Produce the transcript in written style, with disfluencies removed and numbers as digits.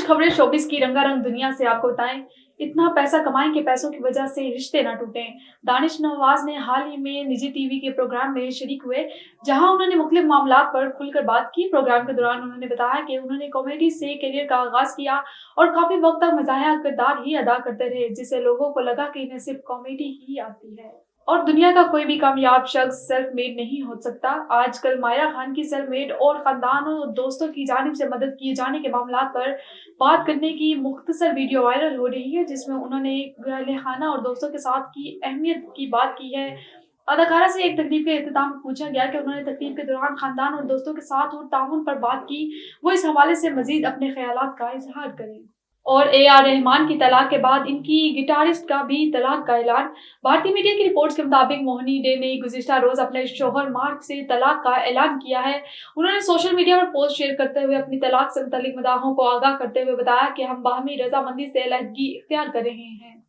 कुछ खबरें शोबिस की रंगारंग दुनिया से आपको बताएं। इतना पैसा कमाएं कि पैसों की वजह से रिश्ते ना टूटें। दानिश नवाज ने हाल ही में निजी टीवी के प्रोग्राम में शरीक हुए, जहां उन्होंने मुख्तलिफ मामलात पर खुलकर बात की। प्रोग्राम के दौरान उन्होंने बताया कि उन्होंने कॉमेडी से करियर का आगाज किया और काफी वक्त तक मजाहिया किरदार ही अदा करते रहे, जिससे लोगों को लगा कि इन्हें सिर्फ कॉमेडी ही आती है और दुनिया का कोई भी कामयाब शख्स सेल्फ मेड नहीं हो सकता। आजकल मायरा खान की सेल्फ मेड और खानदान और दोस्तों की जानिब से मदद किए जाने के मामलात पर बात करने की मुख्तसर वीडियो वायरल हो रही है, जिसमें उन्होंने खाना और दोस्तों के साथ की अहमियत की बात की है। अदाकारा से एक तकरीब के इख्तिताम में पूछा गया कि उन्होंने तकरीब के दौरान खानदान और दोस्तों के साथ और ताउन पर बात की, वो इस हवाले से मजीद अपने ख्यालात का इजहार करें। और ए आर रहमान की तलाक के बाद इनकी गिटारिस्ट का भी तलाक का ऐलान। भारतीय मीडिया की रिपोर्ट्स के मुताबिक मोहिनी डे ने गुज़िश्ता रोज अपने शौहर मार्क से तलाक का ऐलान किया है। उन्होंने सोशल मीडिया पर पोस्ट शेयर करते हुए अपनी तलाक से मुतल्लिक मदाहों को आगाह करते हुए बताया कि हम बाहमी रजामंदी से अलहदगी इख्तियार कर रहे हैं।